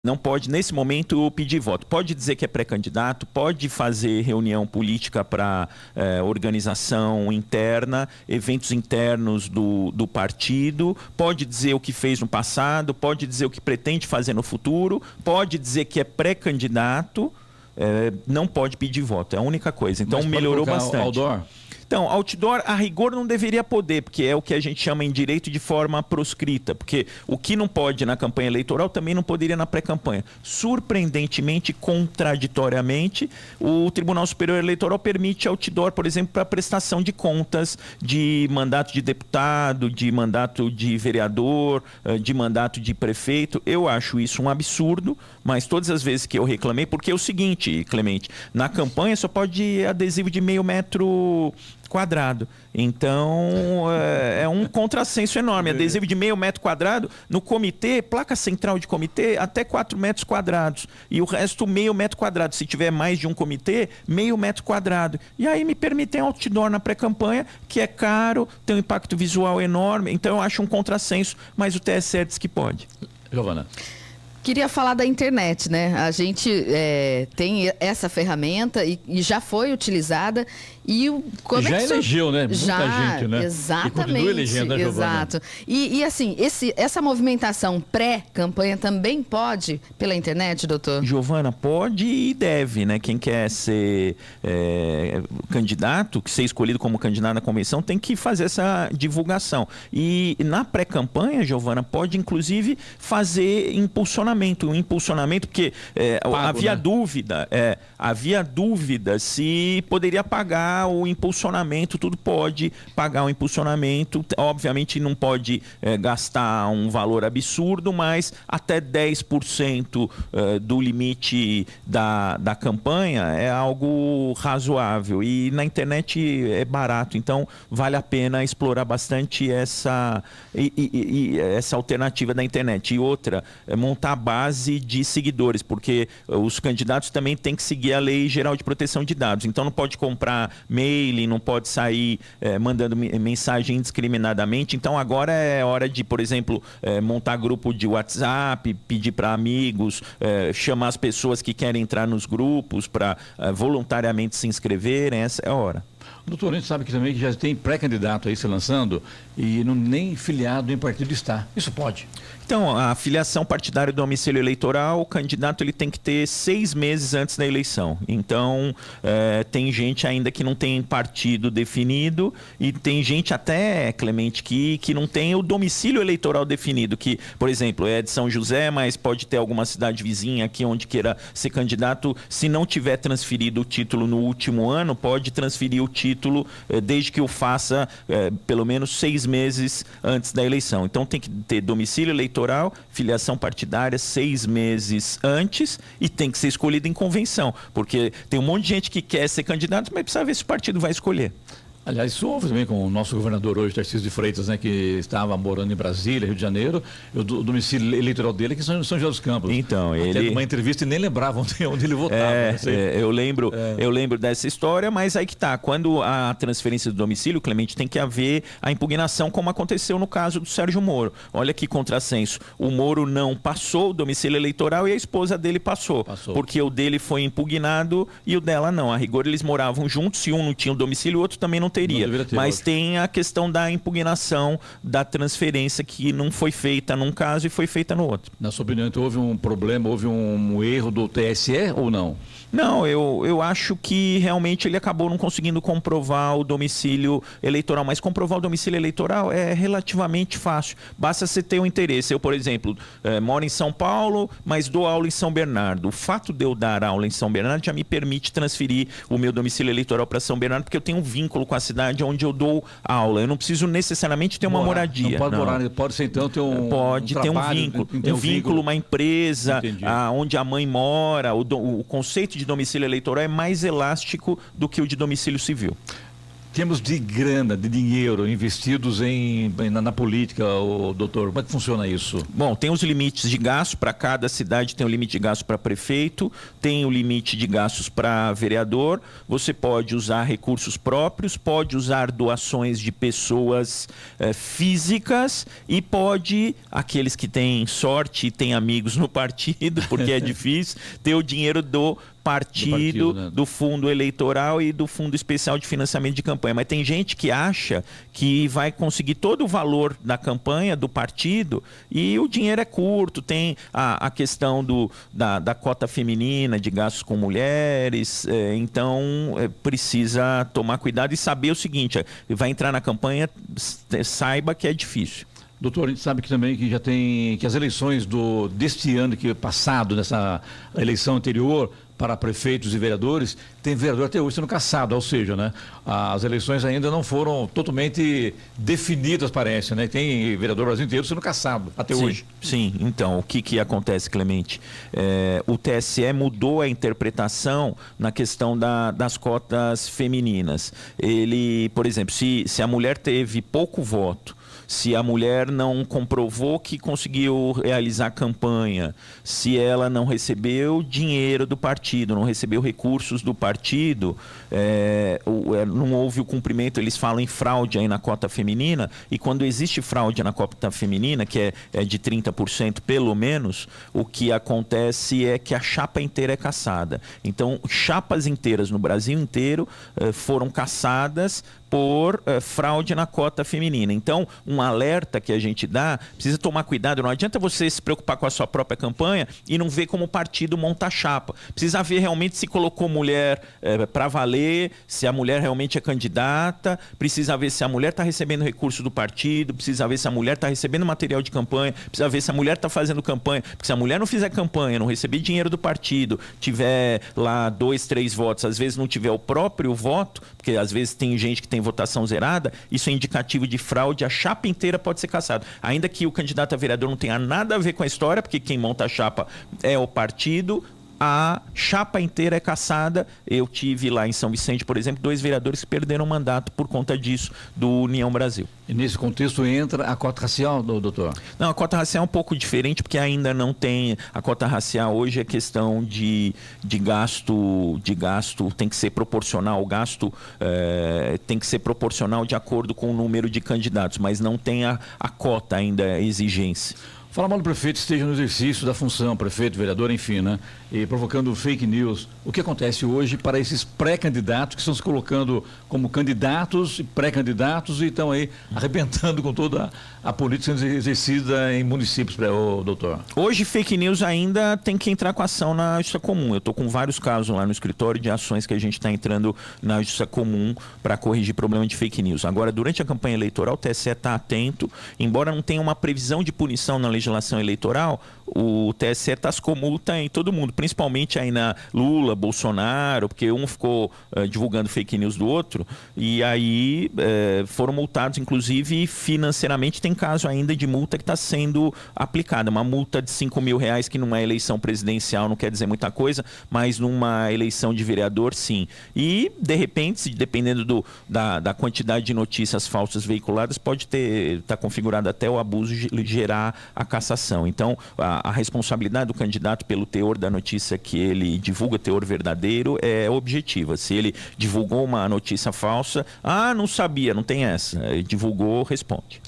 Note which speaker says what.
Speaker 1: não pode, nesse momento, pedir voto. Pode dizer que é pré-candidato, pode fazer reunião política para organização interna, eventos internos do partido, pode dizer o que fez no passado, pode dizer o que pretende fazer no futuro, pode dizer que é pré-candidato, não pode pedir voto. É a única coisa. Então melhorou bastante.
Speaker 2: Outdoor?
Speaker 1: Então, outdoor, a rigor, não deveria poder, porque é o que a gente chama em direito de forma proscrita, porque o que não pode na campanha eleitoral também não poderia na pré-campanha. Surpreendentemente, contraditoriamente, o Tribunal Superior Eleitoral permite outdoor, por exemplo, para prestação de contas de mandato de deputado, de mandato de vereador, de mandato de prefeito. Eu acho isso um absurdo, mas todas as vezes que eu reclamei, porque é o seguinte, Clemente, na campanha só pode ir adesivo de meio metro quadrado. Então, é um contrassenso enorme. Adesivo de meio metro quadrado, no comitê, placa central de comitê, até 4 metros quadrados. E o resto, meio metro quadrado. Se tiver mais de um comitê, meio metro quadrado. E aí me permitem outdoor na pré-campanha, que é caro, tem um impacto visual enorme. Então, eu acho um contrassenso, mas o TSE diz que pode.
Speaker 2: Giovana.
Speaker 3: Queria falar da internet, né? A gente tem essa ferramenta e já foi utilizada e
Speaker 2: já elegeu, né? Muita gente, né?
Speaker 3: Exatamente.
Speaker 2: E continua elegendo, né, Giovana?
Speaker 3: Exato. E assim, essa movimentação pré-campanha também pode pela internet, doutor?
Speaker 1: Giovana, pode e deve, né? Quem quer ser candidato, ser escolhido como candidato na convenção, tem que fazer essa divulgação. E na pré-campanha, Giovana, pode inclusive fazer impulsionamento, porque havia dúvida se poderia pagar o impulsionamento. Tudo pode pagar o impulsionamento, obviamente não pode gastar um valor absurdo, mas até 10% do limite da campanha é algo razoável, e na internet é barato, então vale a pena explorar bastante essa alternativa da internet. E outra, montar a base de seguidores, porque os candidatos também têm que seguir a Lei Geral de Proteção de Dados, então não pode comprar mailing, não pode sair mandando mensagem indiscriminadamente. Então agora é hora de, por exemplo, montar grupo de WhatsApp, pedir para amigos, chamar as pessoas que querem entrar nos grupos para voluntariamente se inscreverem. Essa é a hora.
Speaker 2: Doutor, a gente sabe que também já tem pré-candidato aí se lançando e nem filiado em partido está. Isso pode?
Speaker 1: Então, a filiação partidária do domicílio eleitoral, o candidato ele tem que ter 6 meses antes da eleição. Então, tem gente ainda que não tem partido definido, e tem gente até, Clemente, que não tem o domicílio eleitoral definido, que, por exemplo, é de São José, mas pode ter alguma cidade vizinha aqui onde queira ser candidato. Se não tiver transferido o título no último ano, pode transferir o título desde que o faça pelo menos 6 meses antes da eleição. Então, tem que ter domicílio eleitoral, filiação partidária 6 meses antes, e tem que ser escolhido em convenção, porque tem um monte de gente que quer ser candidato, mas precisa ver se o partido vai escolher.
Speaker 2: Aliás, isso houve também com o nosso governador hoje, Tarcísio de Freitas, né, que estava morando em Brasília, Rio de Janeiro. O domicílio eleitoral dele é que São José dos Campos.
Speaker 1: Então,
Speaker 2: até numa entrevista e nem lembrava onde ele votava.
Speaker 1: Eu lembro dessa história, mas aí que tá. Quando a transferência do domicílio, Clemente, tem que haver a impugnação, como aconteceu no caso do Sérgio Moro. Olha que contrassenso. O Moro não passou o domicílio eleitoral e a esposa dele passou. Porque o dele foi impugnado e o dela não. A rigor, eles moravam juntos. Se um não tinha o domicílio, o outro também não teria. Mas tem a questão da impugnação da transferência, que não foi feita num caso e foi feita no outro.
Speaker 2: Na sua opinião, então, houve um problema, houve um erro do TSE ou não?
Speaker 1: Não, eu acho que realmente ele acabou não conseguindo comprovar o domicílio eleitoral, mas comprovar o domicílio eleitoral é relativamente fácil, basta você ter um interesse. Eu, por exemplo, moro em São Paulo, mas dou aula em São Bernardo. O fato de eu dar aula em São Bernardo já me permite transferir o meu domicílio eleitoral para São Bernardo, porque eu tenho um vínculo com a cidade onde eu dou aula. Eu não preciso necessariamente ter uma moradia.
Speaker 2: Não pode morar, pode ser então ter um
Speaker 1: Pode ter um vínculo. Um vínculo, uma empresa, onde a mãe mora. O conceito de domicílio eleitoral é mais elástico do que o de domicílio civil.
Speaker 2: termos de grana, de dinheiro investidos na política, doutor, como é que funciona isso?
Speaker 1: Bom, tem os limites de gasto para cada cidade, tem o limite de gasto para prefeito, tem o limite de gastos para vereador. Você pode usar recursos próprios, pode usar doações de pessoas físicas e pode, aqueles que têm sorte e têm amigos no partido, porque é difícil, ter o dinheiro do partido,
Speaker 2: né?
Speaker 1: Do fundo eleitoral e do fundo especial de financiamento de campanha. Mas tem gente que acha que vai conseguir todo o valor da campanha do partido e o dinheiro é curto. Tem a questão da cota feminina, de gastos com mulheres. Então, precisa tomar cuidado e saber o seguinte: vai entrar na campanha, saiba que é difícil.
Speaker 2: Doutor, a gente sabe que também que já tem que as eleições deste ano que é passado, nessa eleição anterior, para prefeitos e vereadores, tem vereador até hoje sendo caçado, ou seja, né, as eleições ainda não foram totalmente definidas, parece, né? Tem vereador Brasil inteiro sendo caçado até hoje.
Speaker 1: Sim, então, o que acontece, Clemente? O TSE mudou a interpretação na questão das cotas femininas. Ele, por exemplo, se a mulher teve pouco voto, se a mulher não comprovou que conseguiu realizar campanha, se ela não recebeu dinheiro do partido, não recebeu recursos do partido, não houve o cumprimento, eles falam em fraude aí na cota feminina, e quando existe fraude na cota feminina, que é de 30% pelo menos, o que acontece é que a chapa inteira é cassada. Então, chapas inteiras no Brasil inteiro foram cassadas por fraude na cota feminina. Então, um alerta que a gente dá, precisa tomar cuidado, não adianta você se preocupar com a sua própria campanha e não ver como o partido monta a chapa. Precisa ver realmente se colocou mulher para valer, se a mulher realmente é candidata, precisa ver se a mulher está recebendo recurso do partido, precisa ver se a mulher está recebendo material de campanha, precisa ver se a mulher está fazendo campanha, porque se a mulher não fizer campanha, não receber dinheiro do partido, tiver lá 2, 3 votos, às vezes não tiver o próprio voto, porque às vezes tem gente que tem votação zerada, isso é indicativo de fraude, a chapa inteira pode ser cassada. Ainda que o candidato a vereador não tenha nada a ver com a história, porque quem monta a chapa é o partido, a chapa inteira é cassada. Eu tive lá em São Vicente, por exemplo, 2 vereadores que perderam o mandato por conta disso, do União Brasil.
Speaker 2: E nesse contexto entra a cota racial, doutor?
Speaker 1: Não, a cota racial é um pouco diferente, porque ainda não tem... A cota racial hoje é questão de gasto, tem que ser proporcional, o gasto tem que ser proporcional de acordo com o número de candidatos, mas não tem a cota ainda, a exigência.
Speaker 2: Fala mal do prefeito esteja no exercício da função, prefeito, vereador, enfim, né? E provocando fake news. O que acontece hoje para esses pré-candidatos que estão se colocando como candidatos e pré-candidatos e estão aí arrebentando com toda a política sendo exercida em municípios, doutor?
Speaker 1: Hoje, fake news ainda tem que entrar com ação na Justiça Comum. Eu estou com vários casos lá no escritório de ações que a gente está entrando na Justiça Comum para corrigir problema de fake news. Agora, durante a campanha eleitoral, o TSE está atento, embora não tenha uma previsão de punição na legislação eleitoral, o TSE tascou multa em todo mundo, principalmente aí na Lula, Bolsonaro, porque um ficou divulgando fake news do outro, e aí foram multados, inclusive financeiramente. Tem caso ainda de multa que está sendo aplicada, uma multa de R$5.000, que numa eleição presidencial não quer dizer muita coisa, mas numa eleição de vereador, sim. E, de repente, dependendo da quantidade de notícias falsas veiculadas, pode estar configurado até o abuso gerar a cassação. Então, a responsabilidade do candidato pelo teor da notícia que ele divulga, teor verdadeiro, é objetiva. Se ele divulgou uma notícia falsa, não sabia, não tem essa. Divulgou, responde.